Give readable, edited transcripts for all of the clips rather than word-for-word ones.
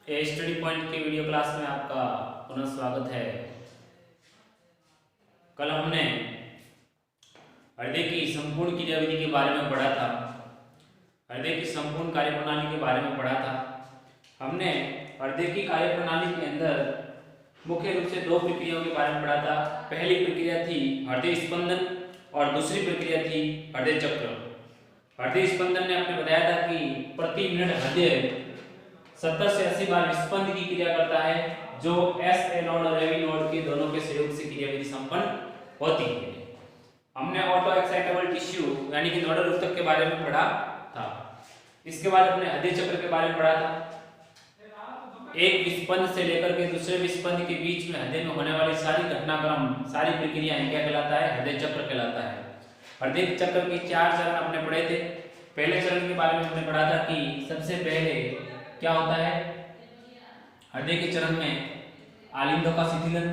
ए study point के video class में आपका पुनः स्वागत है। कल हमने हृदय की संपूर्ण क्रियाविधि के बारे में पढ़ा था। हृदय की संपूर्ण कार्यप्रणाली के बारे में पढ़ा था। हमने हृदय की कार्यप्रणाली के अंदर मुख्य रूप से दो प्रक्रियाओं के बारे में पढ़ा था। पहली प्रक्रिया थी हृदय स्पंदन और दूसरी प्रक्रिया थी हृदय चक्र। हृदय स्पंदन ने आपने बताया था कि प्रति मिनट हृदय 70 से 80 बार स्पंद की क्रिया करता है, जो एस ए नोड और एवी नोड के दोनों के सहयोग से क्रियाविधि संपन्न होती है। हमने ऑटो एक्साइटेबल टिश्यू यानी कि नोडल ऊतक के बारे में पढ़ा था। इसके बाद अपने हृदय चक्र के बारे में पढ़ा था। एक विस्पंद से लेकर के दूसरे विस्पंद के बीच में हृदय में होने वाली सारी घटनाक्रम, सारी प्रक्रियाएं क्या कहलाता है? हृदय चक्र कहलाता है। हृदय चक्र के 4 चरण हमने पढ़े थे। पहले चरण के बारे में हमने पढ़ा था कि सबसे पहले क्या होता है? हृदय के चरण में आलिंदों का शिथिलन,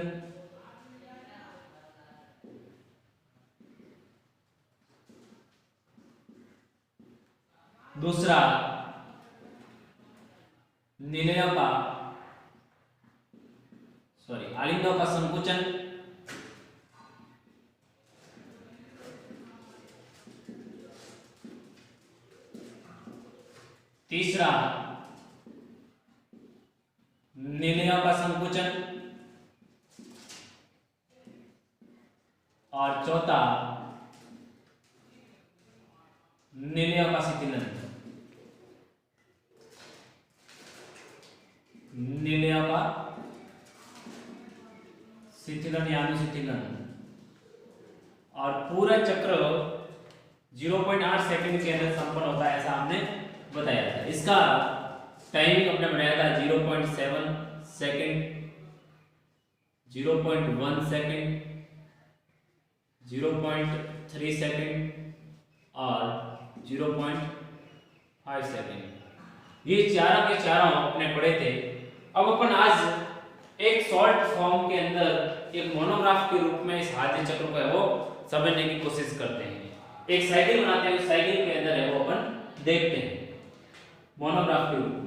दूसरा निलयों का आलिंदों का संकुचन, तीसरा निलयों का संकुचन और चौथा निलयों का शिथिलन। निलयों का शिथिलन या अनुशिथिलन। और पूरा चक्र 0.8 सेकंड के अंदर संपन्न होता है, ऐसा हमने बताया था। इसका टाइमिंग हमने बनाया था 0.7 सेकंड, 0.1 सेकंड, 0.3 सेकंड और 0.5 सेकंड। ये चारों के चारों अपने पढ़े थे। अब अपन आज एक शॉर्ट फॉर्म के अंदर एक मोनोग्राफ के रूप में इस हृदय चक्र को है वो समझने की कोशिश करते हैं। एक साइकिल बनाते हैं, उस साइकिल के अंदर है वो अपन देखते हैं मोनोग्राफ के रूप में।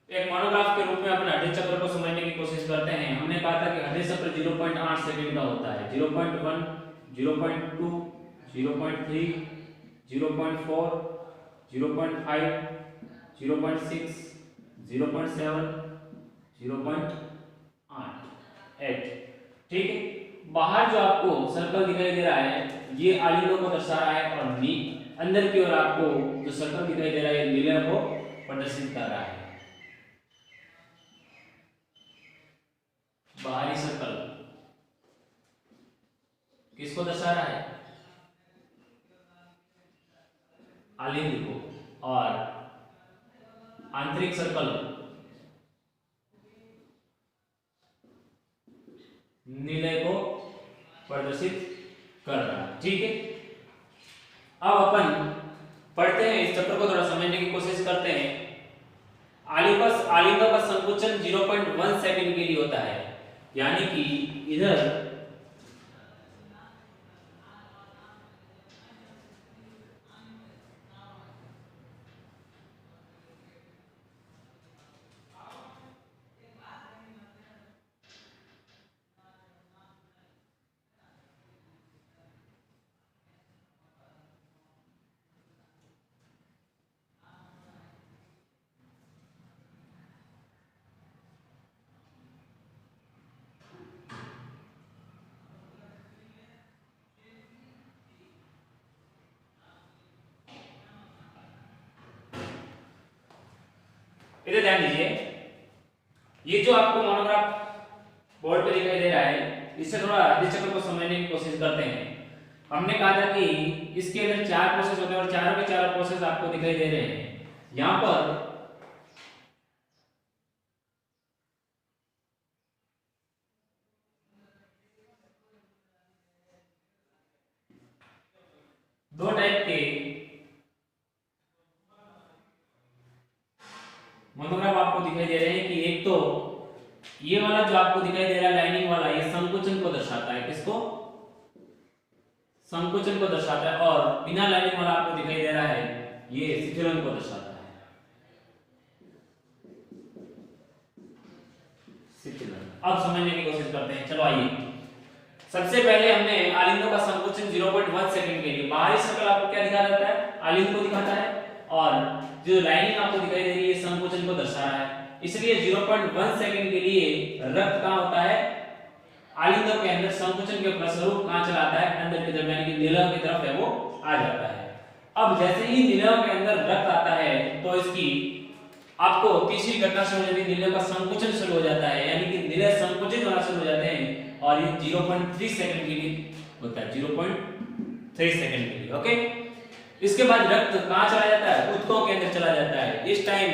एक मोनोग्राफ के रूप में अपने हृदय चक्र को समझने की कोशिश करते हैं। हमने कहा था कि हृदय चक्र 0.8 सेकंड का होता है। 0.1, 0.2, 0.3, 0.4, 0.5, 0.6, 0.7, 0.8। ठीक है। बाहर जो आपको सर्कल दिखाई दे रहा है ये आलिंदों को दर्शा रहा है, और अंदर की ओर आपको जो सर्कल दिखाई दे रहा है निलय को प्रदर्शित कर रहा है। बाहरी सर्कल किसको दर्शा रहा है? आलिंद को। और आंतरिक सर्कल निलय को प्रदर्शित कर रहा है। ठीक है। अब अपन पढ़ते हैं, इस चक्र को थोड़ा समझने की कोशिश करते हैं। आलिंदों का संकुचन 0.1 सेकंड के लिए होता है, यानी कि इधर इधर ध्यान दीजिए, ये जो आपको मोनोग्राफ बोर्ड पे दिखाई दे रहा है, इससे थोड़ा आधे चक्र को समझने की कोशिश करते हैं। हमने कहा था कि इसके अंदर 4 प्रोसेस होते हैं और चारों के चारों प्रोसेस आपको दिखाई दे रहे हैं। यहां पर दो टाइप के मोनोग्राफ आपको दिखाई दे रहे हैं कि एक तो ये वाला जो आपको दिखाई दे रहा है लाइनिंग वाला, ये संकुचन को दर्शाता है। किसको? संकुचन को दर्शाता है। और बिना लाइनिंग वाला आपको दिखाई दे रहा है, ये शिथिलन को दर्शाता है। शिथिलन। अब समझने की कोशिश करते हैं। चलो आइए, सबसे पहले हमने आलिंदों का संकुचन 0.1 सेकंड के लिए, बाहरी सर्कल आपको क्या दिखा देता है? आलिंद को दिखाता है, और जो लाइनिंग आपको दिखाई दे रही है संकुचन को दर्शा रहा है। इसलिए 0.1 सेकंड के लिए रक्त कहां होता है? आलिंदों के अंदर संकुचन के फलस्वरूप कहां चला आता है? अंदर की तरफ, यानी कि निलय की तरफ है वो आ जाता है। अब जैसे ही निलय के अंदर रक्त आता है तो इसकी आपको तीसरी घटना शुरू हो जाती है, निलय का संकुचन शुरू हो जाता है, यानी कि निलय संकुचित होना शुरू हो जाते हैं। और ये 0.3 सेकंड के लिए होता है, 0.3 सेकंड के लिए। ओके, इसके बाद रक्त कहां चला जाता है? ऊतकों के अंदर चला जाता है। इस टाइम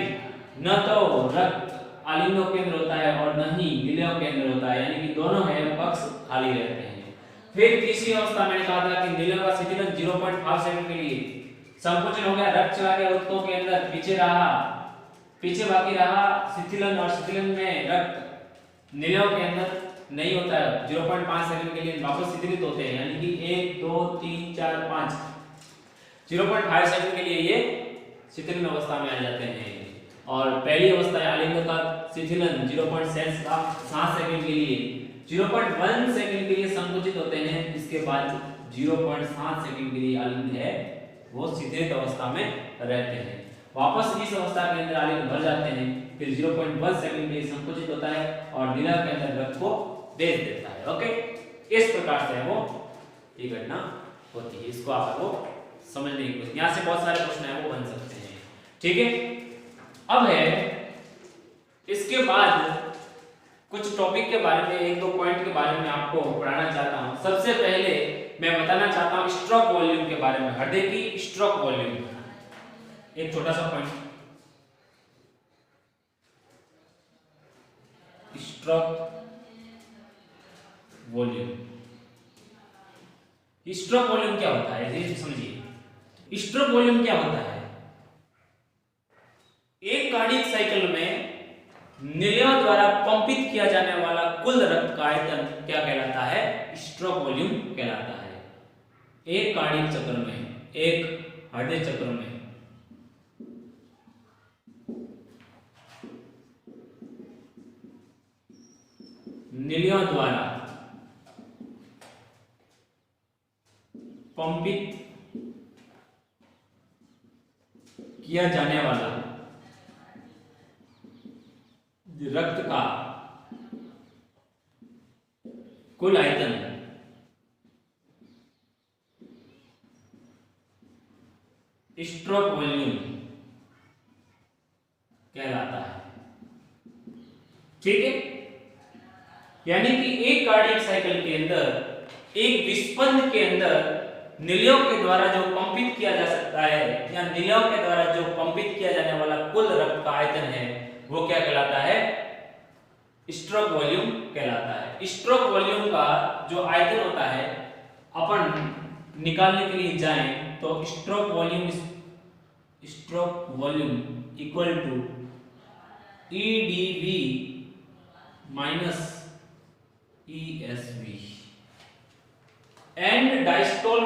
न तो रक्त आलिंदों के अंदर होता है और न ही निलयों के अंदर होता है, यानी कि दोनों है पक्ष खाली रहते हैं। फिर तीसरी अवस्था मैंने कहा था कि निलयों का शिथिलन 0.5 सेकंड के लिए संकुचन हो गया, रक्त चला गया ऊतकों के अंदर, पीछे बाकी रहा शिथिलन, और शिथिलन में रक्त निलयों के अंदर नहीं होता है। 0.5 सेकंड के लिए वापस शिथिलित होते हैं, यानी कि 1 2 3 4 5 0.5 सेकंड के लिए ये शिथिलन अवस्था में आ जाते हैं। और पहली अवस्था है आलिंद का शिथिलन 0.7 सेकंड के लिए, 0.1 सेकंड के लिए संकुचित होते हैं। इसके बाद 0.7 सेकंड के लिए आलिंद है वो शिथिलित अवस्था में रहते हैं। वापस इस अवस्था के अंदर आलिंद भर जाते हैं, फिर 0.1 सेकंड के लिए संकुचित होता है और निलय के अंदर रक्त को भेज देता है। ओके, इस प्रकार से वो ये घटना होती है। इसको आपको समझने की कोशिश, यहां से बहुत सारे प्रश्न है वो बन सकते हैं। ठीक है, अब है इसके बाद कुछ टॉपिक के बारे में, एक दो पॉइंट के बारे में आपको पढ़ाना चाहता हूं। सबसे पहले मैं बताना चाहता हूं स्ट्रोक वॉल्यूम के बारे में, हृदय की स्ट्रोक वॉल्यूम। एक छोटा सा point, stroke volume. Stroke volume क्या होता है ये समझिए। स्ट्रोक वॉल्यूम क्या होता है? एक कार्डियक साइकिल में निलयों द्वारा पंपित किया जाने वाला कुल रक्त का आयतन क्या कहलाता है? स्ट्रोक वॉल्यूम कहलाता है। एक कार्डियक चक्र में, एक हृदय चक्र में निलयों द्वारा पंपित किया जाने वाला रक्त का कुल आयतन स्ट्रोक वॉल्यूम कहलाता है। ठीक है, यानी कि एक कार्डियक साइकिल के अंदर एक विस्पंद के अंदर निलयों के द्वारा जो पंपित किया जा सकता है, या निलयों के द्वारा जो पंपित किया जाने वाला कुल रक्त का आयतन है, वो क्या कहलाता है? स्ट्रोक वॉल्यूम कहलाता है। स्ट्रोक वॉल्यूम का जो आयतन होता है, अपन निकालने के लिए जाएं तो stroke volume equal to EdV minus ESV, end diastole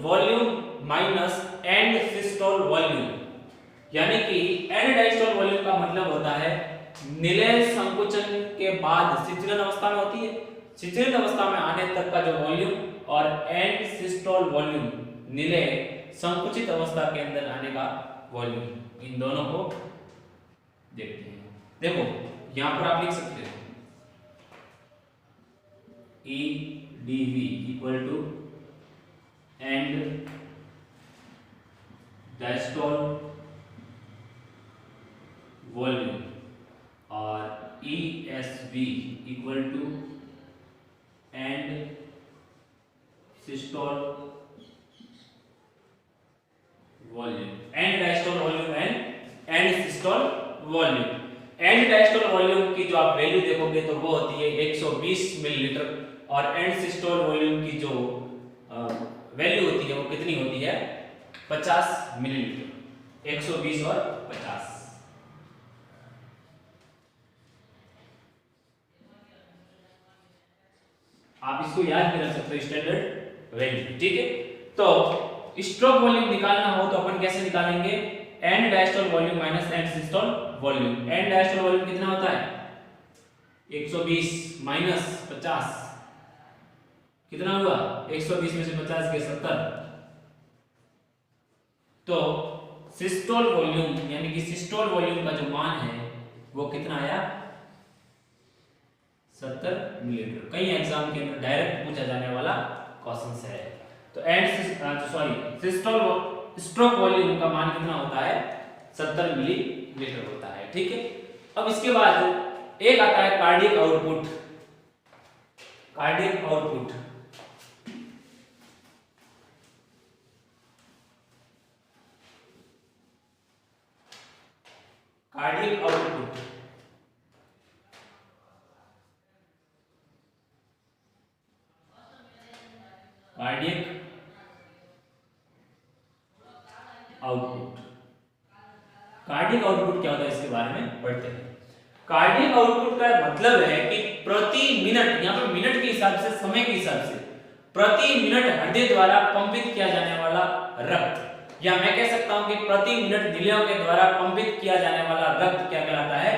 volume minus end systole volume. यानी कि एंड डायस्टोल वॉल्यूम का मतलब होता है निलय संकुचन के बाद शिथिलन अवस्था में होती है, शिथिलित अवस्था में आने तक का जो वॉल्यूम, और एंड सिस्टोल वॉल्यूम निलय संकुचित अवस्था के अंदर आने का वॉल्यूम। इन दोनों को देखते हैं। देखो यहां पर आप लिख सकते हो EdV equal to end diastole volume और ESV equal to end systole volume, end diastole volume end systole volume. End diastole volume की जो आप वैल्यू देखोगे तो वो होती है 120 मिलीलीटर और एंड सिस्टोल वॉल्यूम की जो वैल्यू होती है वो कितनी होती है 50 मिलीलीटर, 120 और 50। आप इसको याद भी रख सकते हो स्टैंडर्ड वैल्यू, ठीक है। तो स्ट्रोक वॉल्यूम निकालना हो तो अपन कैसे निकालेंगे, and diastole volume minus end systole volume. End diastole volume कितना होता है 120 माइनस 50 कितना हुआ 120 में से 50 के 70। तो सिस्टोल वॉल्यूम यानी कि सिस्टोल वॉल्यूम का जो मान है वो कितना आया 70 मिलीलीटर। कई एग्जाम के अंदर डायरेक्ट पूछा जाने वाला क्वेश्चन है। तो सिस्टोल स्ट्रोक वॉल्यूम का मान कितना होता है 70 मिलीलीटर होता है, ठीक है। अब इसके बाद एक आता है cardiac output. Cardiac output cardiac output cardiac output cardiac output क्या होता है इसके बारे में पढ़ते हैं। कार्डियक आउटपुट का मतलब है कि प्रति मिनट, यहाँ पर मिनट के हिसाब से, समय के हिसाब से प्रति मिनट हृदय द्वारा पंपित किया जाने वाला रक्त, या मैं कह सकता हूं कि प्रति मिनट दिलों के द्वारा पंपित किया जाने वाला रक्त क्या कहलाता है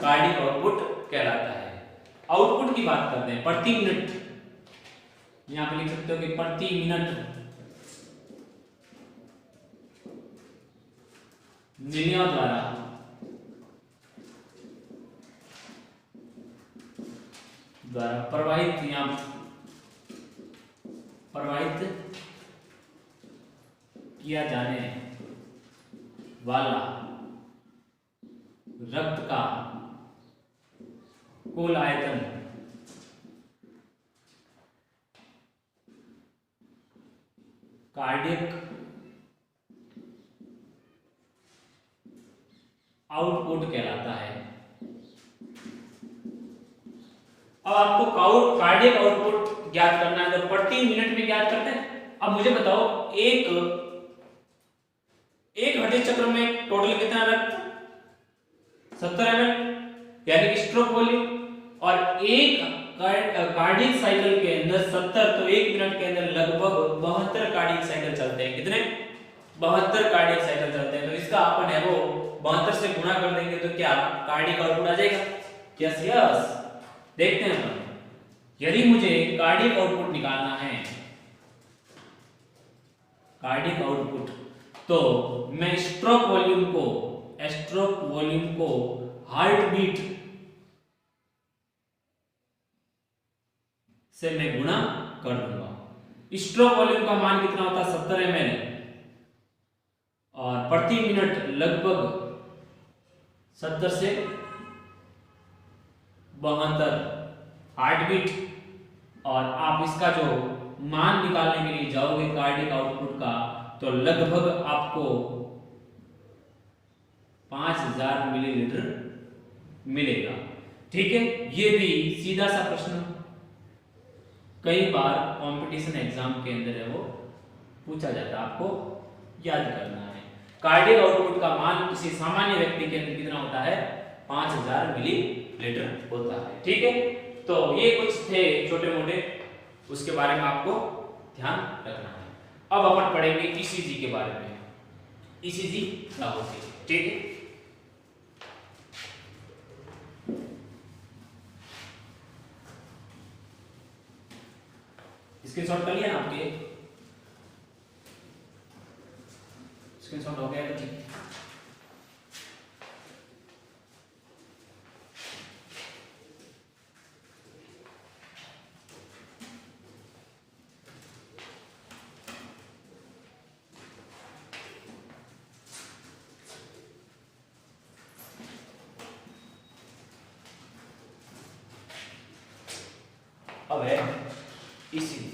कार्डियक आउटपुट कहलाता है। आउटपुट की बात करते हैं प्रति मिनट, यहां पे लिख सकते हो कि प्रति मिनट दिलों द्वारा प्रवाहित किया जाने वाला रक्त का कुल आयतन कार्डियक आउटपुट कहलाता है। अब आपको कार्डियक आउटपुट ज्ञात करना है तो प्रति मिनट में ज्ञात करते हैं। अब मुझे बताओ एक हृदय चक्र में टोटल कितना रक्त 70 ml यानी कि स्ट्रोक वॉल्यूम, और एक कार्डियक साइकिल के अंदर 70, तो एक मिनट के अंदर लगभग 72 कार्डियक साइकिल चलते हैं। कितने 72 कार्डियक साइकिल चलते हैं। तो इसका अपन है वो 72 से गुणा कर देंगे तो क्या कार्डियक आउटपुट आ जाएगा। यस यस, देखते हैं अपन। यदि मुझे कार्डियक आउटपुट निकालना है, कार्डियक आउटपुट, तो मैं स्ट्रोक वॉल्यूम को हार्ट बीट से मैं गुणा कर दूंगा। स्ट्रोक वॉल्यूम का मान कितना होता है 70 ml और प्रति मिनट लगभग 70 से 72 हार्ट बीट, और आप इसका जो मान निकालने के लिए जाओगे कार्डियक आउटपुट का तो लगभग आपको 5000 मिलीलीटर मिलेगा, ठीक है। ये भी सीधा सा प्रश्न कई बार कंपटीशन एग्जाम के अंदर है वो पूछा जाता है, आपको याद करना है। कार्डियक आउटपुट का मान किसी सामान्य व्यक्ति के अंदर कितना होता है 5000 मिलीलीटर होता है, ठीक है। तो ये कुछ थे छोटे मोटे, उसके बारे में आपको ध्यान रखना है। अब अपन पढ़ेंगे ईसीजी के बारे में। ईसीजी क्या होती है, ठीक है। स्क्रीनशॉट कर लिया ना आपके, स्क्रीनशॉट हो गया तो ठीक। ईसीजी।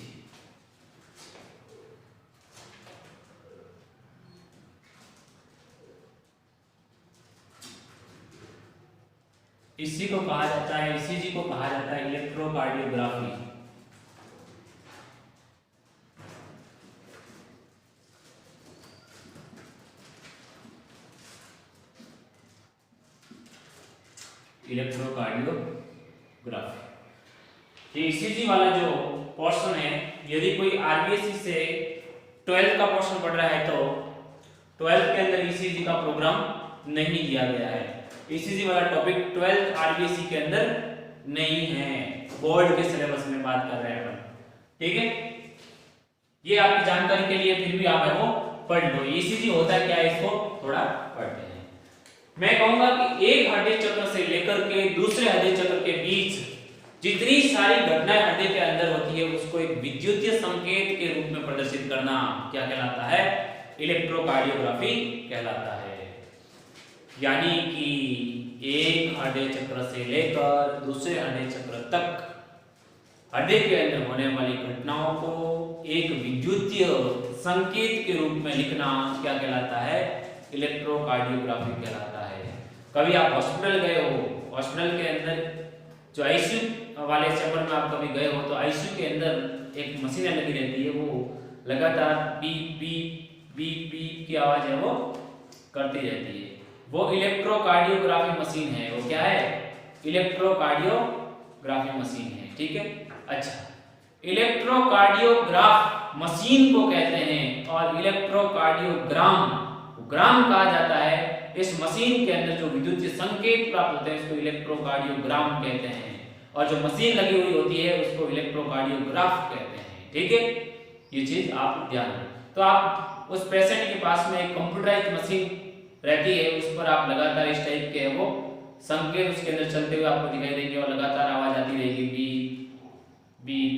इसी को कहा जाता है, ईसीजी को कहा जाता है इलेक्ट्रोकार्डियोग्राफी। इलेक्ट्रोकार्डियोग्राफी ये ईसीजी वाला जो पोर्शन है, यदि कोई आरबीएससी से 12th का पोर्शन पढ़ रहा है तो 12th के अंदर ईसीजी का प्रोग्राम नहीं दिया गया है। ईसीजी वाला टॉपिक 12th आरबीएससी के अंदर नहीं है, बोर्ड के सिलेबस में बात कर रहे हैं अपन, ठीक है। ये आपकी जानकारी के लिए, फिर भी आप वो पढ़ लो। ईसीजी होता है क्या, इसको थोड़ा पढ़ते हैं। मैं कहूंगा कि एक हृदय चक्र से लेकर के दूसरे हृदय चक्र के बीच जितनी सारी घटनाएं हृदय के अंदर होती है, उसको एक विद्युतीय संकेत के रूप में प्रदर्शित करना क्या कहलाता है, इलेक्ट्रोकार्डियोग्राफी कहलाता है। यानी कि एक हृदय चक्र से लेकर दूसरे हृदय चक्र तक हृदय के अंदर होने वाली घटनाओं को एक विद्युतीय संकेत के रूप में लिखना क्या कहलाता है, इलेक्ट्रोकार्डियोग्राफी कहलाता है। कभी आप हॉस्पिटल गए हो, हॉस्पिटल के अंदर जो आईसीयू वाले चैम्बर में आप कभी गए हो, तो आईसीयू के अंदर एक मशीन लगी रहती है, वो लगातार बीप बीप बीप बीप की आवाज है वो करती रहती है, वो इलेक्ट्रोकार्डियोग्राफी मशीन है। वो क्या है, इलेक्ट्रोकार्डियोग्राफी मशीन है, ठीक है। अच्छा, इलेक्ट्रोकार्डियोग्राफ मशीन को कहते हैं और इलेक्ट्रोकार्डियोग्राम ग्राम कहा जाता है इस मशीन के अंदर जो विद्युतीय संकेत प्राप्त होते हैं उसको इलेक्ट्रोकार्डियोग्राम कहते हैं, और जो मशीन लगी हुई होती है उसको इलेक्ट्रोकार्डियोग्राफ कहते हैं, ठीक है। ये चीज आप ध्यान रखें। तो आप उस पेशेंट के पास में एक कंप्यूटराइज्ड मशीन रहती है, उस पर आप लगातार इस टाइप के वो संकेत उसके अंदर चलते हुए आपको दिखाई देंगे और लगातार आवाज आती रहेगी, बीप बीप,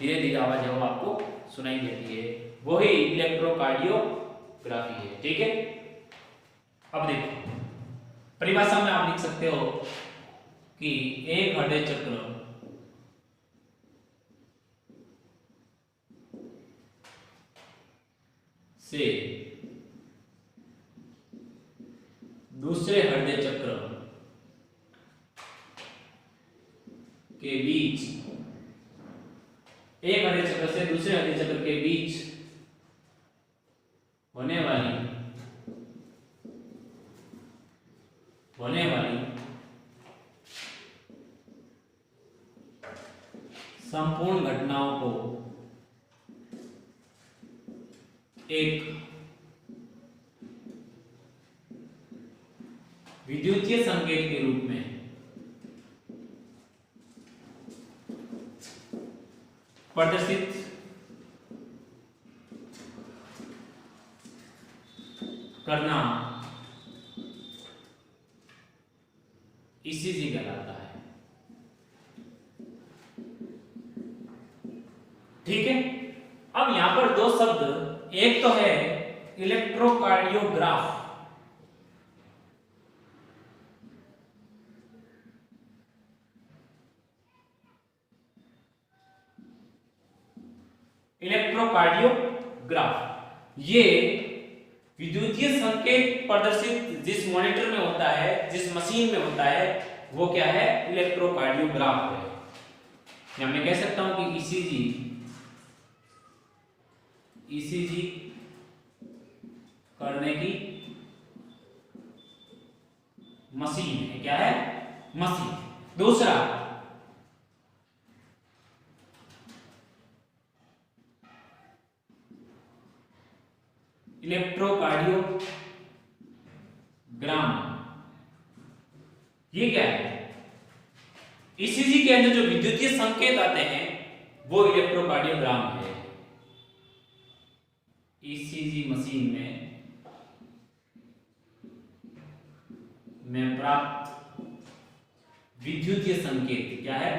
धीरे धीरे आवाज है वो आपको सुनाई देती है, वही इलेक्ट्रोकार्डियोग्राफी है, ठीक है। अब देखो परिभाषा में आप लिख सकते हो कि एक हृदय चक्र से दूसरे हृदय चक्र के बीच, एक हृदय चक्र से दूसरे हृदय चक्र के बीच होने वाली संपूर्ण घटनाओं को एक विद्युतीय संकेत के रूप में प्रदर्शित करना ईसीजी कहलाता है, ठीक है। अब यहां पर दो शब्द, एक तो है इलेक्ट्रोकार्डियोग्राफ, इलेक्ट्रोकार्डियोग्राफ ये विद्युतीय संकेत प्रदर्शित जिस मॉनिटर में होता है, जिस मशीन में होता है, वो क्या है, इलेक्ट्रोकार्डियोग्राफ है। या मैं कह सकता हूं कि ईसीजी करने की मशीन है, क्या है, मशीन। दूसरा इलेक्ट्रोकार्डियोग्राम, ये क्या है, ईसीजी के अंदर जो विद्युतीय संकेत आते हैं वो इलेक्ट्रोकार्डियोग्राम है। ईसीजी मशीन में प्राप्त विद्युतीय संकेत क्या है,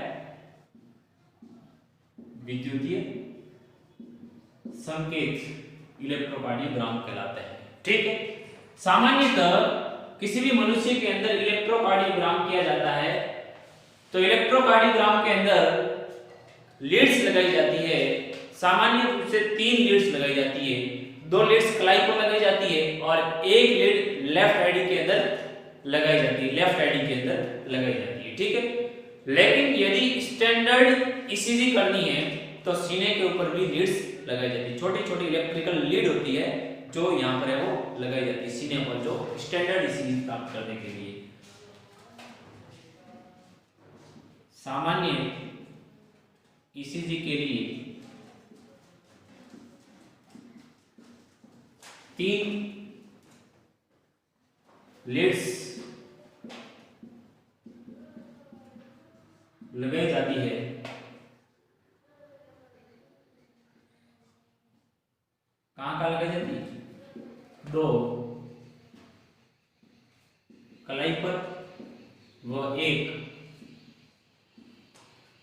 विद्युतीय संकेत इलेक्ट्रोकार्डियोग्राम कहलाते हैं, ठीक है। सामान्यतः किसी भी मनुष्य के अंदर इलेक्ट्रोकार्डियोग्राम किया जाता है तो इलेक्ट्रोकार्डियोग्राम के अंदर लीड्स लगाई जाती है, सामान्य रूप से 3 लीड्स लगाई जाती है। 2 लीड्स कलाई पर लगाई जाती है और एक लीड लेफ्ट आईडी के अंदर लगाई जाती है, लेफ्ट आईडी के अंदर लगाई जाती है, ठीक है। लेकिन यदि स्टैंडर्ड ईसीजी करनी है तो सीने के ऊपर भी लीड्स लगाई जाती है। छोटी छोटी इलेक्ट्रिकल लीड होती है जो यहाँ पर है वो लगाई जाती है सीने पर, जो स्टैंडर्ड ईसीजी प्राप्त करने के लिए। सामान्य ईसीजी के लिए 3 लीड्स लगाई जाती है। कहाँ लगाई जाती है? 2 कलाई पर व 1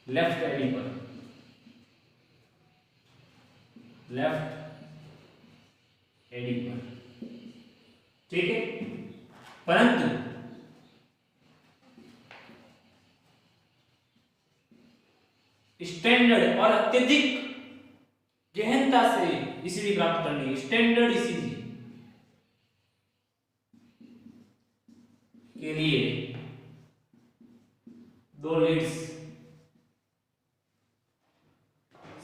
लेफ्ट आईडी पर, लेफ्ट आईडी पर, ठीक है। परंतु स्टैंडर्ड और अत्यधिक गहनता से ईसीजी प्राप्त करनी, स्टैंडर्ड ईसीजी के लिए 2 लीड्स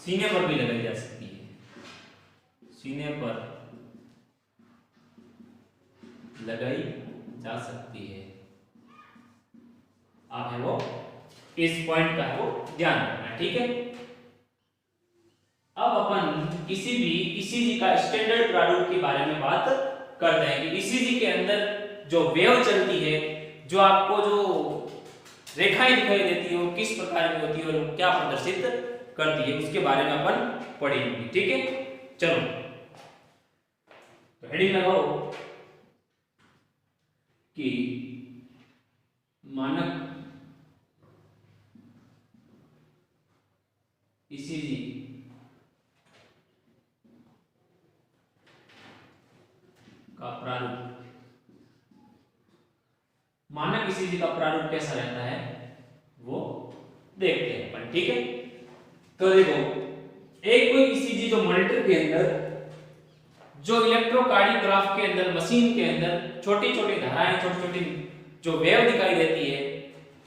सीने पर भी लगाई जा सकती है, सीने पर लगाई जा सकती है। आप है वो इस पॉइंट का है वो ध्यान रखना है, ठीक है। अब अपन किसी भी ईसीजी का स्टैंडर्ड प्रारूप के बारे में बात करते हैं कि ईसीजी के अंदर जो वेव चलती है, जो आपको जो रेखाएं दिखाई देती है वो किस प्रकार की होती है और क्या प्रदर्शित करती है, उसके बारे में अपन पढ़ेंगे, ठीक है। चलो तो हेडिंग लगाओ कि मानक ईसीजी का प्रारूप, मानक ईसीजी का प्रारूप कैसा रहता है वो देखते हैं अपन, ठीक है। तो देखो, एक कोई ईसीजी जो मॉनिटर के अंदर, जो इलेक्ट्रोकार्डियोग्राफ के अंदर, मशीन के अंदर छोटी छोटी धाराएं, छोटी छोटी जो वेव दिखाई देती है,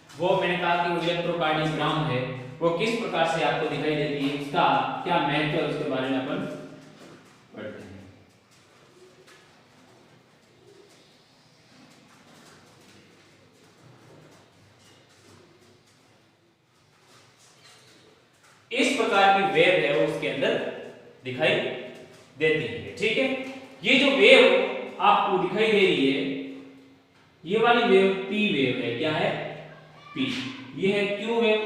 वो मैंने कहा कि वो इलेक्ट्रोकार्डियोग्राम है, वो किस प्रकार से आपको दिखाई देती है, उसका क्या महत्व है, उसके बारे में अपन पढ़ते हैं। इस प्रकार की वेव है वो उसके अंदर दिखाई देती है, ठीक है। ये जो वेव आपको दिखाई दे रही है, ये वाली वेव पी वेव है, क्या है? पी। ये है क्यू वेव,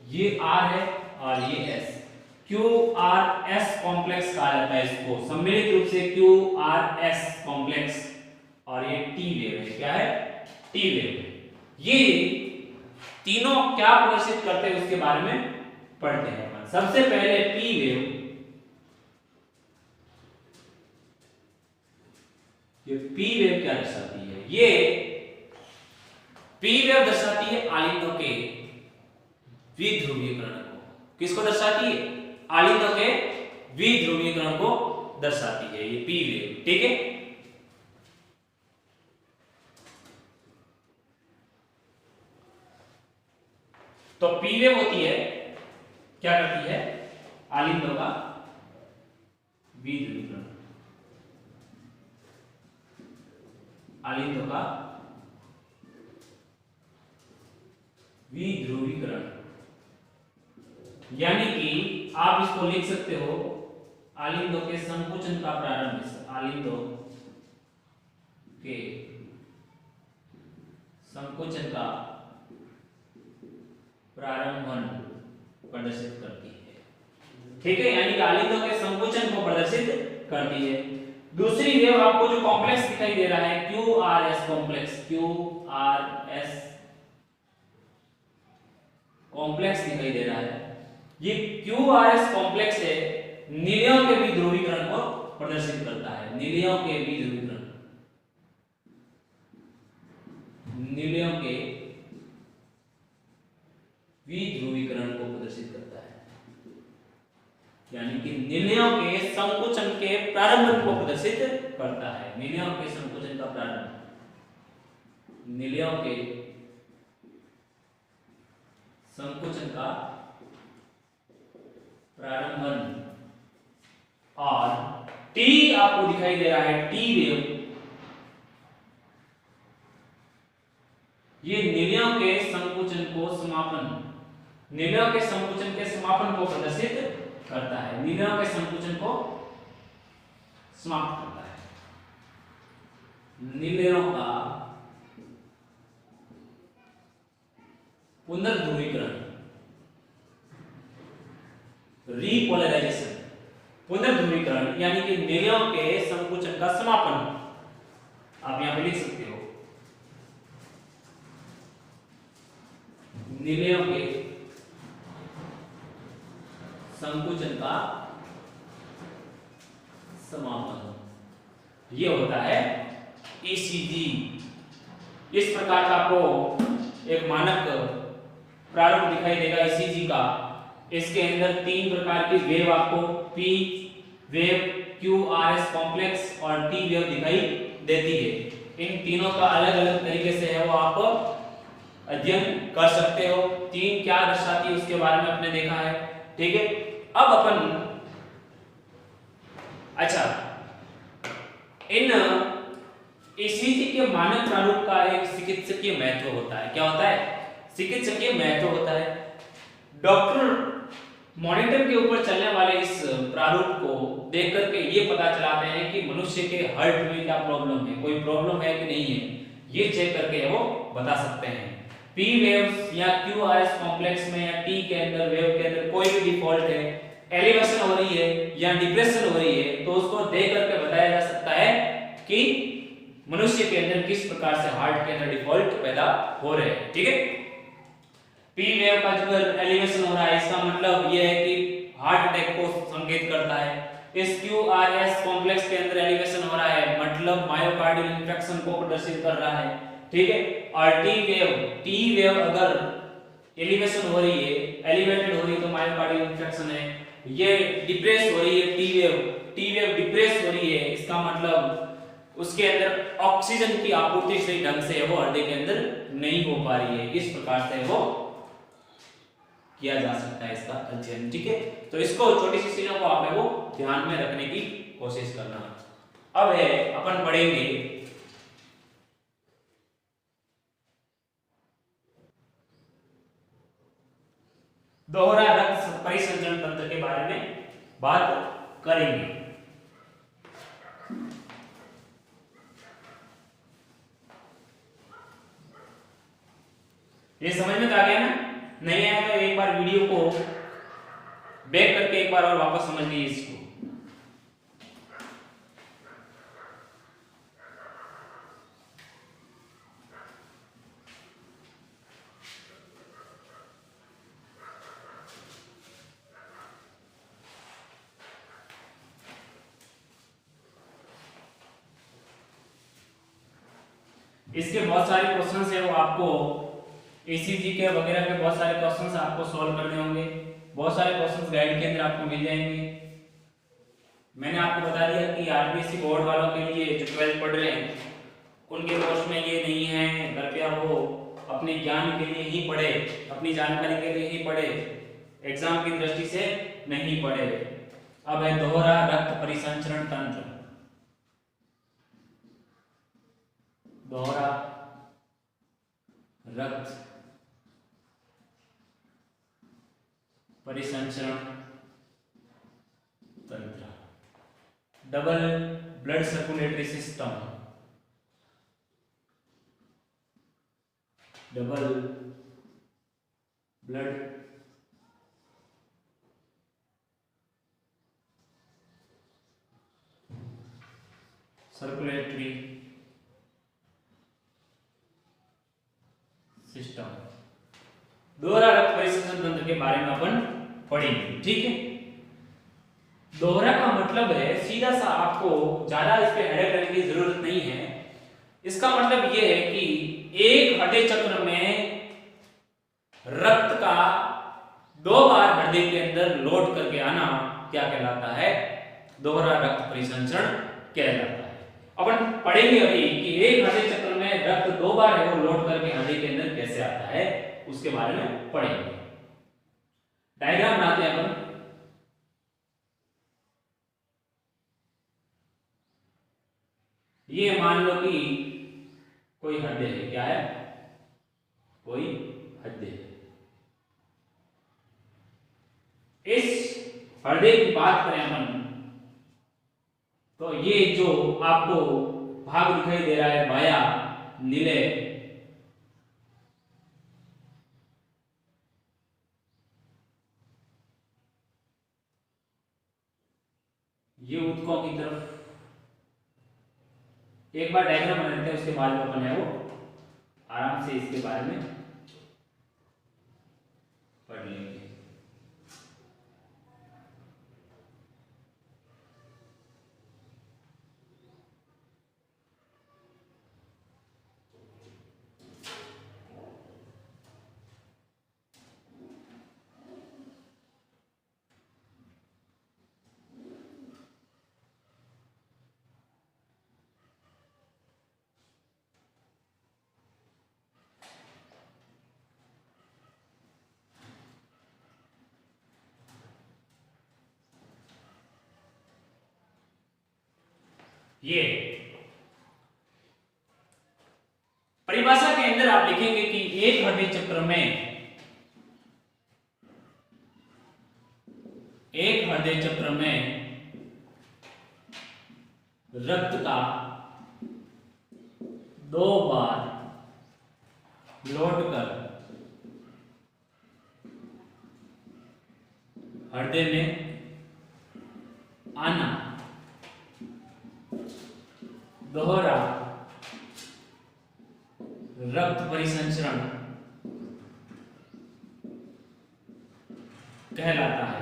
ये आर है और ये S. Q R S complex कहा जाता है इसको, सम्मिलित रूप से क्यू आर एस कॉम्प्लेक्स। और ये टी वेव है, क्या है? T wave. ये तीनों क्या प्रदर्शित करते हैं उसके बारे में पढ़ते हैं अपन। सबसे पहले पी वेव, ये पी वेव क्या दर्शाती है? ये पी वेव दर्शाती है आलिंदों के विध्रुवीकरण को। किसको दर्शाती है? आलिंदों के विध्रुवीकरण को दर्शाती है ये पी वेव, ठीक है। तो पी वेव होती है, क्या करती है? आलिंदों का विध्रुवीकरण, आलिंदों का विध्रुवीकरण, यानी कि आप इसको लिख सकते हो आलिंदों के संकुचन का प्रारंभ, आलिंदों के संकुचन का प्रारंभन प्रदर्शित करती है, ठीक है। यानी कि आलिंदों के संकुचन को प्रदर्शित करती है। दूसरी वेव आपको जो कॉम्प्लेक्स दिखाई दे रहा है Q R S complex, Q R S complex दिखाई दे रहा है। ये क्यू आर एस कॉम्प्लेक्स है, नीलियों के विध्रुवीकरण को प्रदर्शित करता है। नीलियों के विध्रुवीकरण, नीलियों के विध्रुवीकरण को प्रदर्शित करता है। यानी कि निलयों के संकुचन के प्रारंभ को प्रदर्शित करता है। निलयों के संकुचन का प्रारंभ, निलयों के संकुचन का प्रारंभन। और टी आपको दिखाई दे रहा है, टी वेव, ये निलयों के संकुचन को समापन, निलयों के संकुचन के समापन को प्रदर्शित करता है, निलयों के संकुचन को समाप्त करता है। निलयों का पुनर्ध्रुवीकरण, रीपोलराइजेशन, पुनर्ध्रुवीकरण यानी कि निलयों के संकुचन का समापन, आप यहां पे लिख सकते हो, निलयों के संकुचन का समापन, ये होता है ईसीजी। इस प्रकार का आपको एक मानक प्रारूप दिखाई देगा ईसीजी का। इसके अंदर 3 प्रकार की वेव आपको P wave, Q R S complex और टी वेव दिखाई देती है। इन तीनों का अलग अलग तरीके से है वो आप अध्ययन कर सकते हो। 3 क्या दर्शाती है उसके बारे में आपने देखा है, ठीक है। अब अपन अच्छा इन ईसीजी के मानक प्रारूप का एक चिकित्सकीय महत्व होता है। क्या होता है? चिकित्सकीय महत्व होता है। डॉक्टर मॉनिटर के ऊपर चलने वाले इस प्रारूप को देख करके ये पता चलाते हैं कि मनुष्य के हार्ट में क्या प्रॉब्लम है, कोई प्रॉब्लम है कि नहीं है, ये चेक करके वो बता सकते हैं। पी वेव्स या क्यू आर एस कॉम्प्लेक्स में या टी के अंदर, वेव के अंदर कोई भी डिफॉल्ट है, एलिवेशन हो रही है या डिप्रेशन हो रही है, तो उसको देख करके बताया जा सकता है कि मनुष्य के अंदर किस प्रकार से हार्ट के अंदर डिफॉल्ट पैदा हो रहे हैं, ठीक है। पी वेव का जो एलिवेशन हो रहा है इसका मतलब यह है कि हार्ट अटैक को संकेत करता है। इस क्यू आर एस कॉम्प्लेक्स के अंदर एलिवेशन हो रहा है मतलब मायोकार्डियल इंफेक्शन को प्रदर्शित कर रहा है, ठीक है। और टी वेव अगर एलिवेशन हो रही है, एलिवेटेड हो रही है तो मायोकार्डियल इंफेक्शन है। ये डिप्रेस हो रही है टी वेव डिप्रेस हो रही है, इसका मतलब उसके अंदर ऑक्सीजन की आपूर्ति सही ढंग से वो हृदय के अंदर नहीं हो पा रही है। इस प्रकार से वो किया जा सकता है इसका अध्ययन, ठीक है। तो इसको छोटी सी चीजों को आप वो ध्यान में रखने की कोशिश करना। अब है अपन पढ़ेंगे दोहरा रक्त परिसंचरण तंत्र के बारे में बात करेंगे। ये समझ में आ गया ना? नहीं आया तो एक बार वीडियो को बैक करके एक बार और वापस समझ लीजिए इसको। इसके बहुत सारे क्वेश्चंस है वो आपको ईसीजी के वगैरह के बहुत सारे क्वेश्चंस आपको सॉल्व करने होंगे। बहुत सारे क्वेश्चंस गाइड के अंदर आपको मिल जाएंगे। मैंने आपको बता दिया कि आरबीएससी बोर्ड वालों के लिए जो 12th पढ़ रहे हैं उनके कोर्स में ये नहीं है, कृपया वो अपने ज्ञान के लिए ही पढ़े, अपनी जानकारी के लिए ही पढ़े, एग्जाम की दृष्टि से नहीं पढ़े। अब है दोहरा रक्त परिसंचरण तंत्र। दोहरा रक्त परिसंचरण तंत्र, double blood circulatory system, double blood circulatory system, दोहरा रक्त परिसंचरण तंत्र के बारे में अपन पढ़ेंगे, ठीक है। दोहरा का मतलब है सीधा सा, आपको ज्यादा इस पे हेडेक करने की जरूरत नहीं है। इसका मतलब यह है कि एक हृदय चक्र में रक्त का 2 बार हृदय के अंदर लौट करके आना क्या कहलाता है? दोहरा रक्त परिसंचरण कहलाता है। अपन पढ़ेंगे अभी कि एक हृदय चक्र में रक्त 2 बार है वो लौट करके हृदय के अंदर कैसे आता है, उसके बारे में पढ़ेंगे। डायग्राम बनाते हैं अपन। ये मान लो कि कोई हृदय है, क्या है? कोई हृदय है। इस हृदय की बात करें अपन तो ये जो आपको भाग दिखाई दे रहा है बाया नीले, ये ऊतकों की तरफ, एक बार डायग्राम बना लेते हैं, उसके बाद में अपन है वो आराम से इसके बारे में पढ़ लेंगे। ये परिभाषा के अंदर आप लिखेंगे कि एक हृदय चक्र में, एक हृदय चक्र में रक्त का 2 बार लौटकर हृदय में आना दोहरा रक्त परिसंचरण कहलाता है।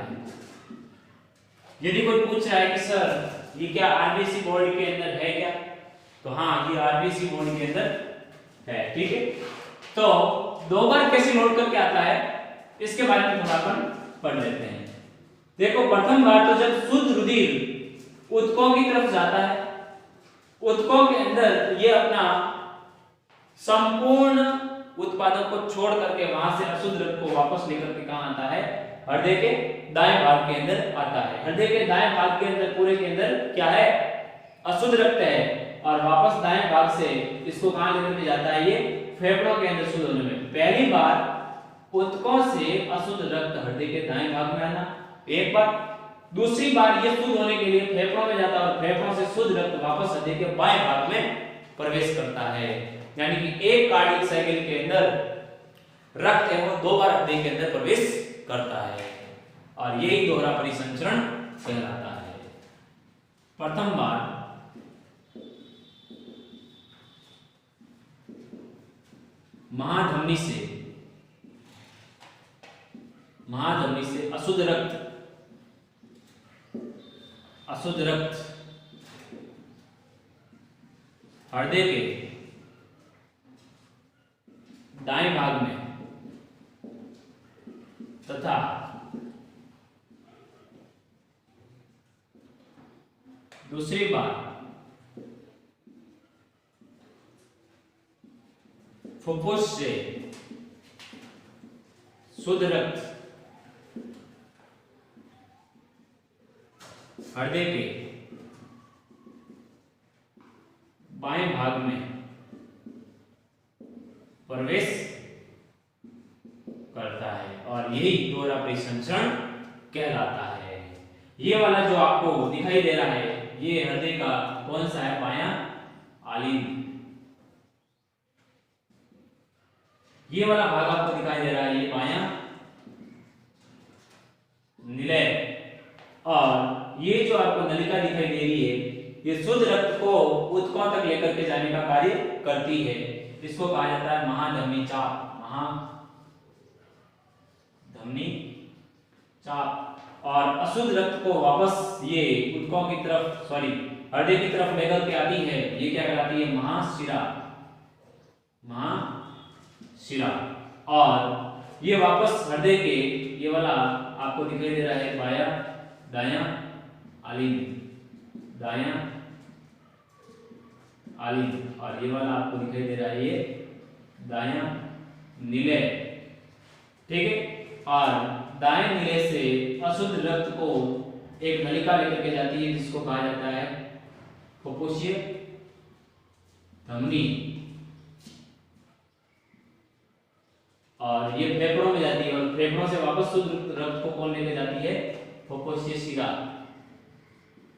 यदि कोई पूछ रहा है कि सर ये क्या आरबीसी बॉडी के अंदर है क्या, तो हाँ, ये आरबीसी बॉडी के अंदर है। ठीक है, तो 2 बार कैसे लोड करके आता है इसके बारे में थोड़ा अपन पढ़ लेते हैं। देखो, प्रथम बार तो जब शुद्ध रुधिर ऊतकों की तरफ जाता है, ऊतकों के अंदर ये अपना संपूर्ण उत्पादन को छोड़ करके वहां से अशुद्ध रक्त को वापस लेकर के कहां आता है? हृदय के दाएं भाग के अंदर आता है। हृदय के दाएं भाग के अंदर पूरे के अंदर क्या है? अशुद्ध रक्त है, और वापस दाएं भाग से इसको कहां लेकर के जाता है? ये फेफड़ों के अंदर शुद्ध होने में। पहली बार ऊतकों से अशुद्ध रक्त हृदय के दाएं भाग में आना एक बार, दूसरी बार ये शुद्ध होने के लिए फेफड़ों में जाता है और फेफड़ों से शुद्ध रक्त वापस हृदय के बाएं भाग में प्रवेश करता है। यानी कि एक कार्डियक साइकिल के अंदर रक्त है वो 2 बार हृदय के अंदर प्रवेश करता है, और यही दोहरा परिसंचरण कहलाता है। प्रथम बार महाधमनी से अशुद्ध रक्त हृदय के दाएं भाग में तथा दूसरी बार फुफ्फुस से शुद्ध रक्त हृदय के बाएं भाग में प्रवेश करता है, और यही दोहरा परिसंचरण कहलाता है। ये वाला जो आपको दिखाई दे रहा है ये हृदय का कौन सा है? बायां आलिंद। ये वाला भाग आपको दिखाई दे रहा है ये बायां निलय, और ये जो आपको नलिका दिखाई दे रही है ये शुद्ध रक्त को ऊतकों तक लेकर के जाने का कार्य करती है। इसको कहा जाता है महाधमनी चाप। महाधमनी चाप। और अशुद्ध रक्त को वापस ये ऊतकों की तरफ हृदय की तरफ लेकर के आती है, ये क्या कहलाती है? महाशिरा। और ये वापस हृदय के ये वाला आपको दिखाई दे रहा है बाया दाया आलिंद, दाया आलिंद, और ये वाला आपको दिखाई दे रहा है ये दाया नीले, ठीक है। और दाएं नीले से अशुद्ध रक्त को एक नलिका लेकर के जाती है जिसको कहा जाता है फुफ्फुसीय धमनी, और ये फेफड़ों में जाती है और फेफड़ों से वापस शुद्ध रक्त को कौन लेकर जाती है, फुफ्फुसीय शिरा।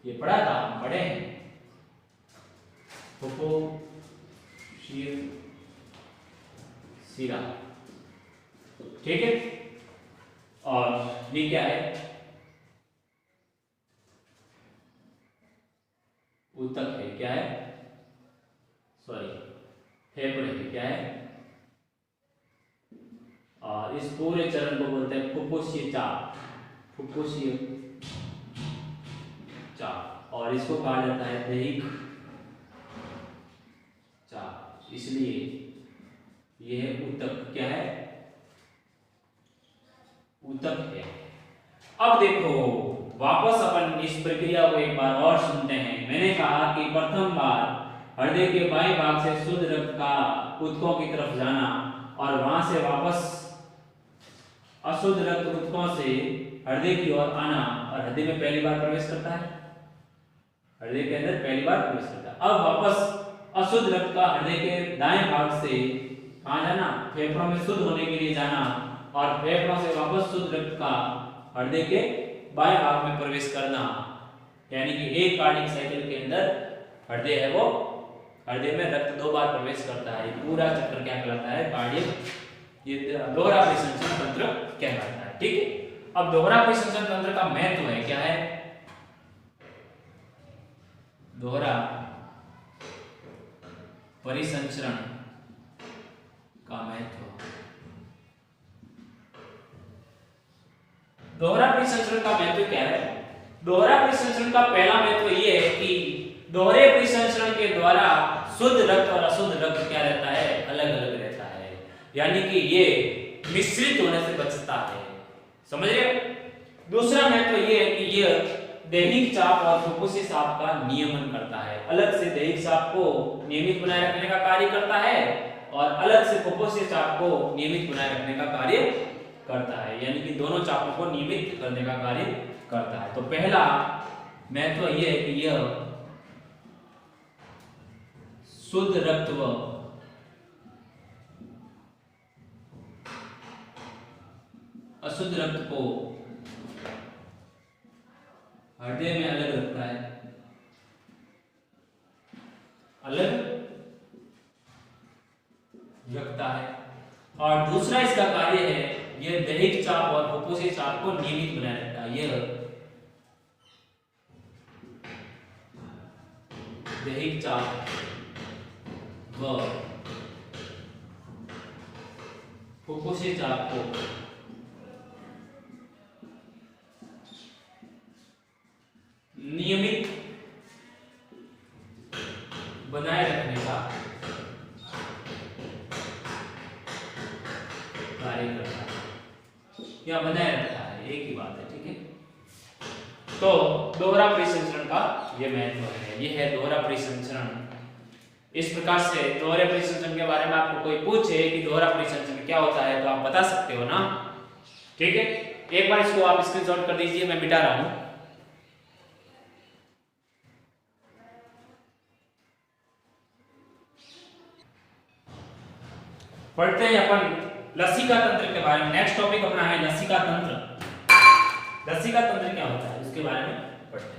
ये पढ़ा था, हम पढ़े हैं फुफ्फुसीय शिरा, ठीक है। और ये क्या है, ऊतक है, क्या है, सॉरी फेफड़े है, क्या है, और इस पूरे चरण को बोलते हैं फुफ्फुसीय चाप, फुफ्फुसीय चाप, और इसको कहा जाता है दैहिक चाप, इसलिए यह ऊतक क्या है, ऊतक है। अब देखो वापस अपन इस प्रक्रिया को एक बार और सुनते हैं। मैंने कहा कि प्रथम बार हृदय के बाएं भाग से शुद्ध रक्त का ऊतकों की तरफ जाना और वहां से वापस अशुद्ध रक्त ऊतकों से हृदय की ओर आना, और हृदय में पहली बार प्रवेश करता है, हृदय के अंदर पहली बार प्रवेश करता है। अब वापस अशुद्ध रक्त का हृदय के दाएं भाग से कहां जाना, फेफड़ों में शुद्ध होने के लिए जाना, और फेफड़ों से वापस शुद्ध रक्त का हृदय के बाएं भाग में प्रवेश करना। यानी कि एक कार्डियक साइकिल के अंदर हृदय है वो, हृदय में रक्त 2 बार प्रवेश करता है। पूरा चक्र क्या कहलाता है, कार्डियक, ये दोहरा परिसंचरण तंत्र कहलाता है, ठीक है। अब दोहरा परिसंचरण तंत्र का महत्व है, क्या है, दोहरा परिसंचरण का महत्व। दोहरा परिसंचरण का महत्व क्या है, दोहरा परिसंचरण का पहला महत्व यह है कि दोहरे परिसंचरण के द्वारा शुद्ध रक्त और अशुद्ध रक्त क्या रहता है, अलग अलग रहता है, यानी कि ये मिश्रित होने से बचता है, समझ रहे। दूसरा महत्व ये है कि यह दैहिक चाप और फुफ्फुसीय चाप का नियमन करता है, अलग से दैहिक चाप को नियमित बनाए रखने का कार्य करता है और अलग से फुफ्फुसीय चाप को नियमित बनाए रखने का कार्य करता है, यानी कि दोनों चापों को नियमित करने का कार्य करता है। तो पहला महत्व यह है कि यह शुद्ध रक्त व अशुद्ध रक्त को हृदय में अलग रखता है, अलग रखता है। और दूसरा इसका कार्य है, यह दैहिक चाप और फुफ्फुसीय चाप को नियमित बनाए रखता है। यह दैहिक चाप व फुफ्फुसीय चाप को नियमित बनाए रखने का कार्य करता है या बनाए रखता है, एक ही बात है, ठीक है। तो दोहरा परिसंचरण का यह महत्व है, यह है दोहरा परिसंचरण। इस प्रकार से दोहरे परिसंचरण के बारे में आपको कोई पूछे कि दोहरा परिसंचरण क्या होता है तो आप बता सकते हो ना, ठीक है। एक बार इसको आप स्क्रीनशॉट कर दीजिए, मैं मिटा रहा हूं। पढ़ते हैं अपन लसिका तंत्र के बारे में। नेक्स्ट टॉपिक अपना है लसिका तंत्र। लसिका तंत्र क्या होता है उसके बारे में पढ़ते हैं।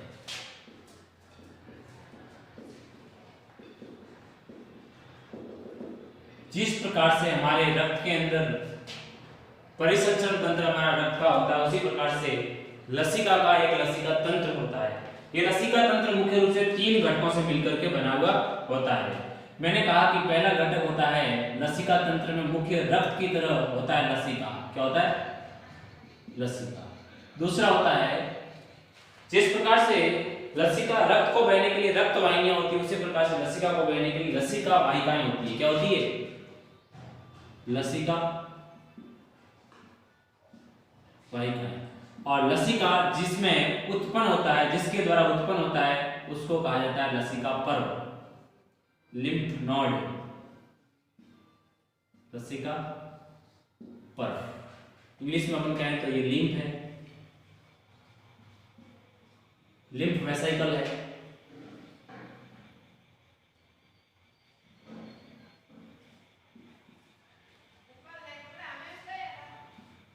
जिस प्रकार से हमारे रक्त के अंदर परिसंचरण तंत्र हमारा रक्त का होता है, उसी प्रकार से लसिका का एक लसिका तंत्र होता है। ये लसिका तंत्र मुख्य रूप से 3 घटकों से मिलकर के बना हुआ होता है। मैंने कहा कि पहला घटक होता है लसिका तंत्र में मुख्य रक्त की तरह होता है लसिका, क्या होता है, लसिका। दूसरा होता है जिस प्रकार से लसिका रक्त को बहने के लिए रक्त वाहिनियां होती है, उसी प्रकार से लसिका को बहने के लिए लसिका वाहिकाएं होती है। क्या होती है, लसिका वाहिकाएं। और लसिका जिसमें उत्पन्न होता है, जिसके द्वारा उत्पन्न होता है, उसको कहा जाता है लसिका पर्व, लिम्फ नोड, लसिका पर्व। इंग्लिश में अपन कहें तो ये लिम्फ है, लिम्फ वेसिकल है।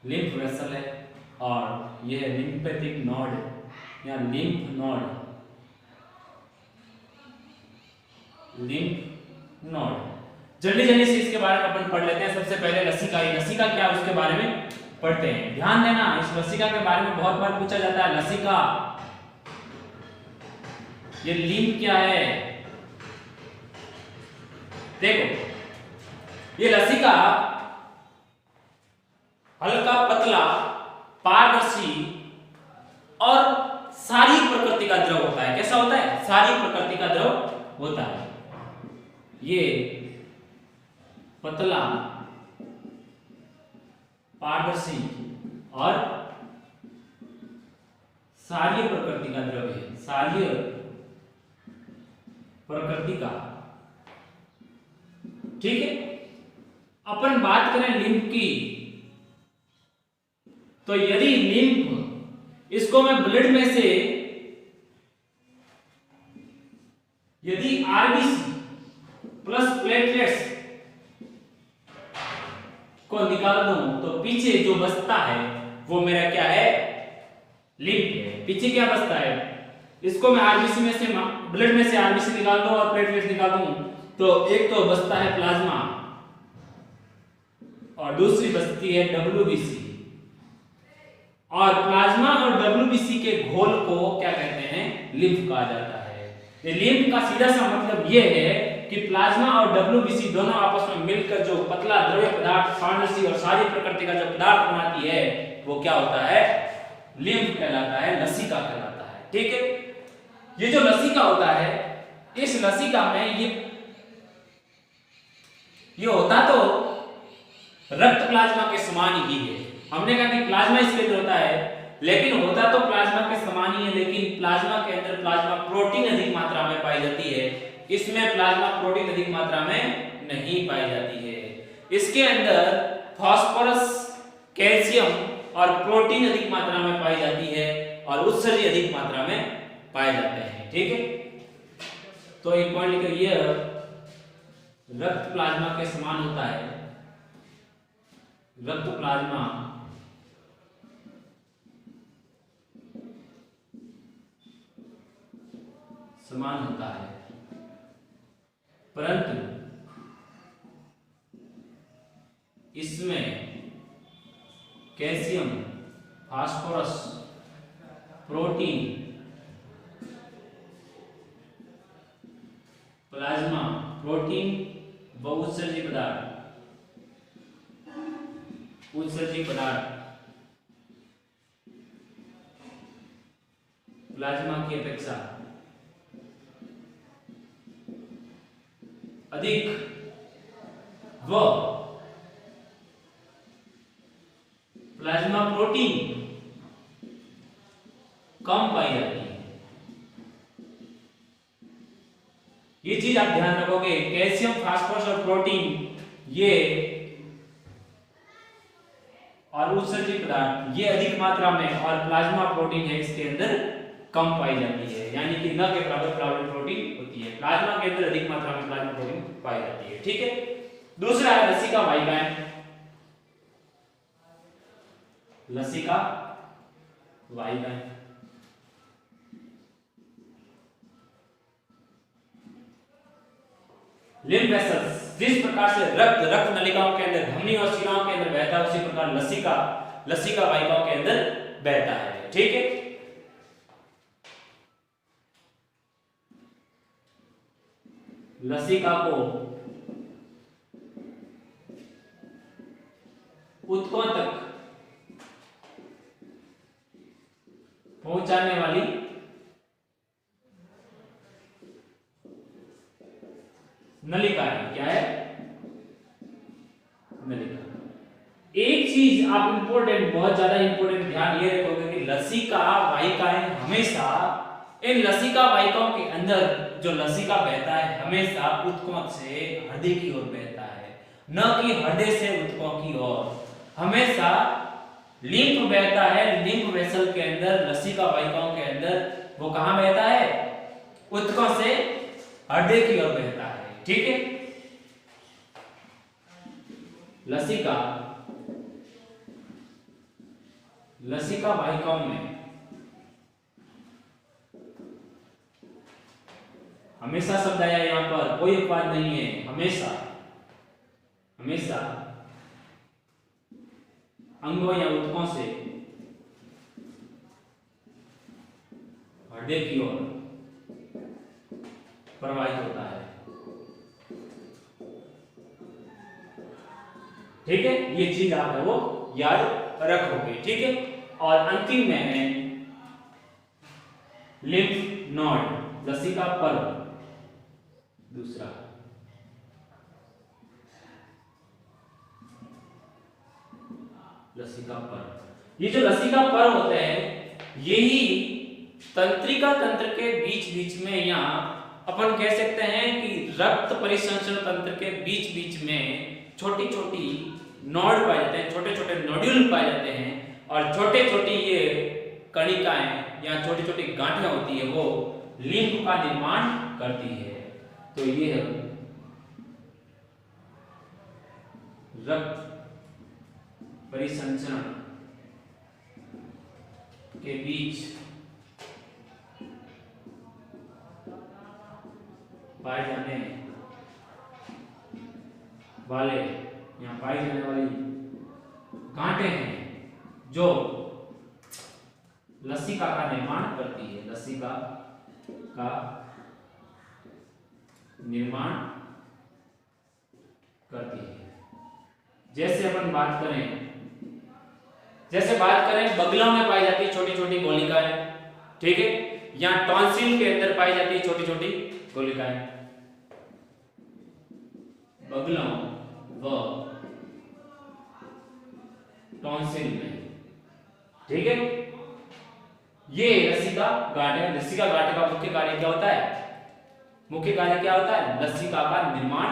लिम्फ वेसल है और यह लिम्फेटिक नोड या लिम्फ नोड, लिम्फ नोड। जल्दी जल्दी से इसके बारे में अपन पढ़ लेते हैं। सबसे पहले लसिका, लसिका क्या है उसके बारे में पढ़ते हैं। ध्यान देना, इस लसिका के बारे में बहुत बार पूछा जाता है। लसिका, ये लिम्फ क्या है? देखो, ये लसिका हल्का पतला पारदर्शी और सारी प्रकृति का द्रव होता है। कैसा होता है? सारी प्रकृति का द्रव होता है। ये पतला पारदर्शी और सारी प्रकृति का द्रव है, सारी प्रकृति का। ठीक है, अपन बात करें लिम्फ की, तो यदि लिम्फ, इसको मैं ब्लड में से यदि आरबीसी प्लस प्लेटलेट्स को निकाल दूं तो पीछे जो बचता है वो मेरा क्या है? लिम्फ है। पीछे क्या बचता है? इसको मैं आरबीसी में से, ब्लड में से आरबीसी निकाल दूं और प्लेटलेट्स निकाल दूं तो एक तो बचता है प्लाज्मा और दूसरी बचती है डब्ल्यूबीसी। और प्लाज्मा और डब्ल्यूबीसी के घोल को क्या कहते हैं? लिम्फ कहा जाता है। ये लिम्फ का सीधा सा मतलब यह है कि प्लाज्मा और डब्ल्यूबीसी दोनों आपस में मिलकर जो पतला द्रव्य पदार्थ, पारदर्शी और सारी प्रकृति का जो पदार्थ बनाती है वो क्या होता है? लिम्फ कहलाता है, लसिका कहलाता है। ठीक है, ये जो लसिका होता है, इस लसिका में ये होता तो रक्त प्लाज्मा के समान ही है। हमने कहा कि प्लाज्मा इसके अंदर होता है, लेकिन होता तो प्लाज्मा के समान ही है, लेकिन प्लाज्मा के अंदर प्लाज्मा प्रोटीन अधिक मात्रा में पाई जाती है, इसमें प्लाज्मा प्रोटीन अधिक मात्रा में नहीं पाई जाती है। इसके अंदर फास्फोरस, कैल्शियम और प्रोटीन अधिक मात्रा में पाई जाती है और उत्सर्जी अधिक मात्रा में पाए जाते हैं। ठीक है, तो एक पॉइंट लिखिए, यह रक्त प्लाज्मा के समान होता है, रक्त प्लाज्मा समान होता है, परंतु इसमें calcium, phosphorus, protein, plasma, protein व उत्सर्जी पदार्थ प्लाज्मा की अपेक्षा अधिक व प्लाज्मा प्रोटीन कम पाई जाती है। ये चीज आप ध्यान रखोगे, कैल्शियम, फास्फोरस और प्रोटीन ये और उत्सर्जी पदार्थ ये अधिक मात्रा में, और प्लाज्मा प्रोटीन है इसके अंदर कम पाई जाती है, यानी कि न के बराबर प्लाज्मा प्रोटीन होती है। प्लाज्मा के अंदर अधिक मात्रा में प्लाज्मा प्रोटीन पाई जाती है। ठीक है, दूसरा है लसिका वाहिकाएं। लसिका वाहिकाएं, लिम्फ वेसल्स, जिस प्रकार से रक्त नलिकाओं के अंदर, धमनी और शिराओं के अंदर बहता है, उसी प्रकार लसिका वाहिकाओं के अंदर बहता है। ठीक है, लसिका को ऊतकों तक पहुंचाने वाली नलिका है। क्या है? नलिका। एक चीज आप इंपॉर्टेंट, बहुत ज्यादा इंपॉर्टेंट ध्यान ये रखोगे कि लसिका वाहिकाएं हमेशा इन लसिका वाहिकाओं के अंदर जो लसिका बहता है हमेशा ऊतकों से हृदय की ओर बहता है, न कि हृदय से ऊतकों की ओर। हमेशा लिम्फ बहता है, लिम्फ वेसल के अंदर लसिका वाहिकाओं के अंदर वो कहां बहता है? ऊतकों से हृदय की ओर बहता है। ठीक है, लसिका वाहिकाओं में हमेशा शब्द आया यहां पर, कोई अपवाद नहीं है, हमेशा हमेशा अंगों या ऊतकों से हृदय की ओर प्रवाहित होता है। ठीक है, ये चीज आप है वो याद रखोगे। ठीक है, और अंतिम में है लिम्फ नोड, लसिका पर्व। दूसरा लसिका पर्व। ये जो लसिका पर्व होते हैं यही तंत्रिका तंत्र के बीच बीच में, या अपन कह सकते हैं कि रक्त परिसंचरण तंत्र के बीच बीच में छोटी छोटी नोड पाए जाते हैं, छोटे छोटे नोड्यूल पाए जाते हैं, और छोटे छोटी ये कणिकाएं या छोटी छोटी गांठें होती है वो लिम्फ का निर्माण करती है। तो ये है रक्त परिसंचरण के बीच पाए जाने वाले या पाई जाने वाली गांठें हैं जो लसिका का निर्माण करती है, लसिका का निर्माण करती है। जैसे अपन बात करें बगलों में पाई जाती है छोटी छोटी गोलिकाएं। ठीक है, या टॉन्सिल के अंदर पाई जाती है छोटी छोटी गोलिकाएं, बगलों व टॉन्सिल में। ठीक है, ये लसिका गांठ है। लसिका गांठ का मुख्य कार्य क्या होता है? मुख्य कार्य क्या होता है? लसिका का निर्माण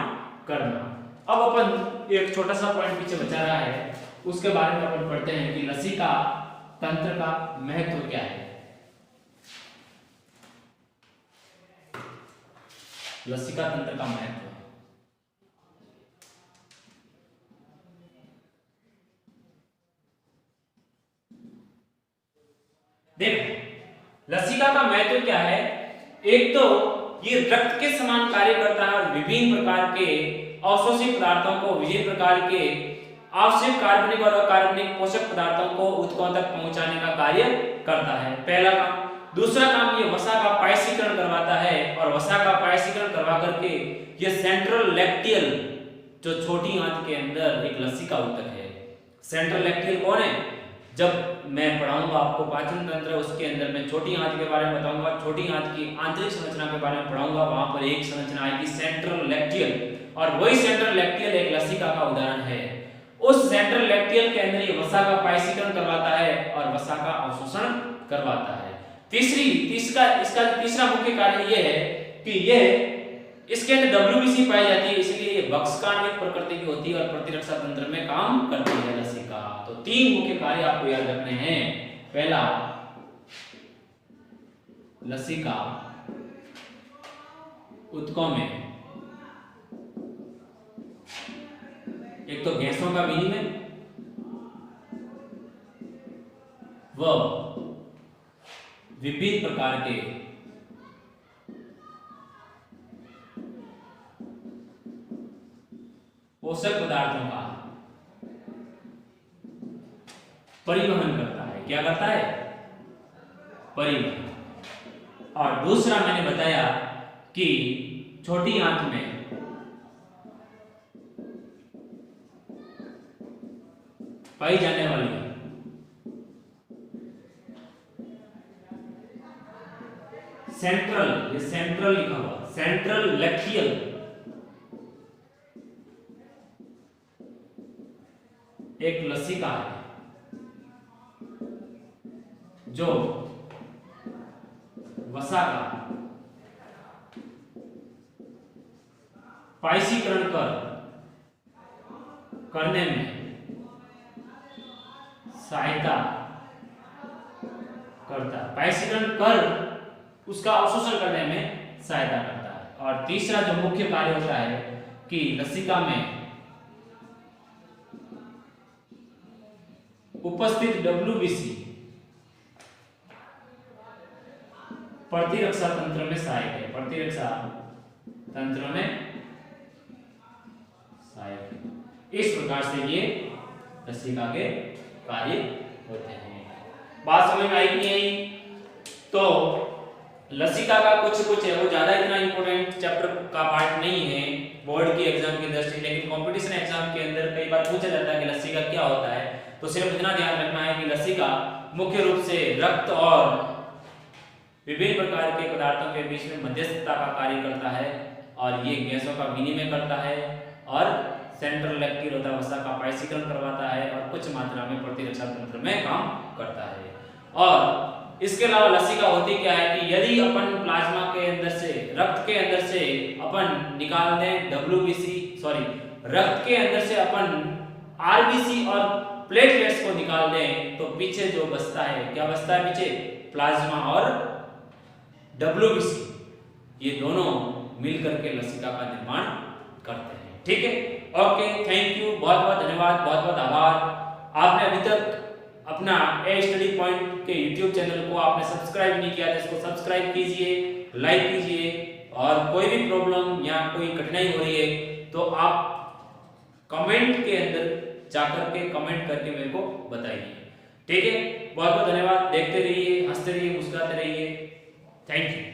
करना। अब अपन एक छोटा सा पॉइंट पीछे बचा रहा है, उसके बारे में अपन पढ़ते हैं कि लसिका तंत्र का महत्व क्या है। लसिका तंत्र का महत्व, देखो लसिका का महत्व क्या है। एक तो ये रक्त के समान कार्य करता है और विभिन्न प्रकार के अवशोषित पदार्थों को, विभिन्न प्रकार के आवश्यक कार्बनिक और अकार्बनिक पोषक पदार्थों को ऊतकों तक पहुंचाने का कार्य करता है, पहला काम। दूसरा काम, ये वसा का पायसीकरण करवाता है, और वसा का पायसीकरण करवा करके ये सेंट्रल लैक्टियल, जो छोटी आंत के अंदर एक लसिका ऊतक है। सेंट्रल लैक्टियल कौन है? जब मैं पढ़ाऊंगा आपको पाचन तंत्र, उसके अंदर मैं छोटी आंत के बारे में बताऊंगा, छोटी आंत की आंतरिक संरचना के बारे में पढ़ाऊंगा। वहां पर एक संरचना आएगी सेंट्रल लैक्टियल, और वही सेंट्रल लैक्टियल एक लसिका का उदाहरण है। उस सेंट्रल लैक्टियल के अंदर ये वसा का पायसीकरण करवाता है और वसा का अवशोषण करवाता है। इसका तीसरा मुख्य कार्य ये है कि ये इसके अंदर WBC पाई जाती है, इसलिए ये बक्सकान्वित प्रकृति की होती है और प्रतिरक्षा तंत्र में काम करती है लसिका। तो तीन मुख्य कार्य आपको याद रखने हैं। पहला, लसिका ऊतकों में एक तो गैसों का विनिमय व विभिन्न प्रकार के पोषक पदार्थों का परिवहन करता है। क्या करता है? परिवहन। और दूसरा मैंने बताया कि छोटी आंत में पाई जाने वाली सेंट्रल, ये सेंट्रल लिखा हुआ, सेंट्रल लैक्टियल एक लसिका है वसा का पाइसीकरण करने में सहायता करता है। पाइसीकरण कर उसका अवशोषण करने में सहायता करता है। और तीसरा जो मुख्य कार्य होता है कि लसिका में उपस्थित WBC प्रतिरक्षा तंत्र में सहायक है। प्रतिरक्षा तंत्र में सहायक है। इस प्रकार से ये लसिका के कार्य होते हैं। बात समझ में आई कि नहीं आई? तो लसिका का कुछ है, वो ज्यादा इतना इंपॉर्टेंट चैप्टर का पार्ट नहीं है बोर्ड के एग्जाम की दृष्टि, लेकिन कंपटीशन एग्जाम के अंदर कई बार पूछा जाता है कि लसिका क्या होता है। तो सिर्फ इतना ध्यान रखना है कि लसिका मुख्य रूप से रक्त और विभिन्न प्रकार के पदार्थों के बीच में मध्यस्थता का कार्य करता है और ये गैसों का विनिमय करता है और सेंट्रल लेक्टिल होता है वसा का पाइसीकरण करवाता है और कुछ मात्रा में प्रतिरक्षा तंत्र में काम करता है। और इसके अलावा लसिका होती क्या है कि यदि अपन प्लाज्मा के अंदर से रक्त के अंदर से अपन निकाल दें रक्त के अंदर से अपन आरबीसी और प्लेटलेट्स को निकाल दें तो पीछे जो बचता है, क्या बचता है पीछे? प्लाज्मा और WBC, ये दोनों मिलकर के लसिका का निर्माण करते हैं। ठीक है, ओके, थैंक यू, बहुत बहुत धन्यवाद, बहुत बहुत आभार। आपने अभी तक अपना ए स्टडी पॉइंट के YouTube चैनल को आपने सब्सक्राइब नहीं किया तो इसको सब्सक्राइब कीजिए, लाइक कीजिए और कोई भी प्रॉब्लम या कोई कठिनाई हो रही है तो आप कमेंट के अंदर जाकर के कमेंट करके मेरे को बताइए। ठीक है, बहुत बहुत धन्यवाद। देखते रहिए, हंसते रहिए, मुस्कुराते रहिए। Thank you.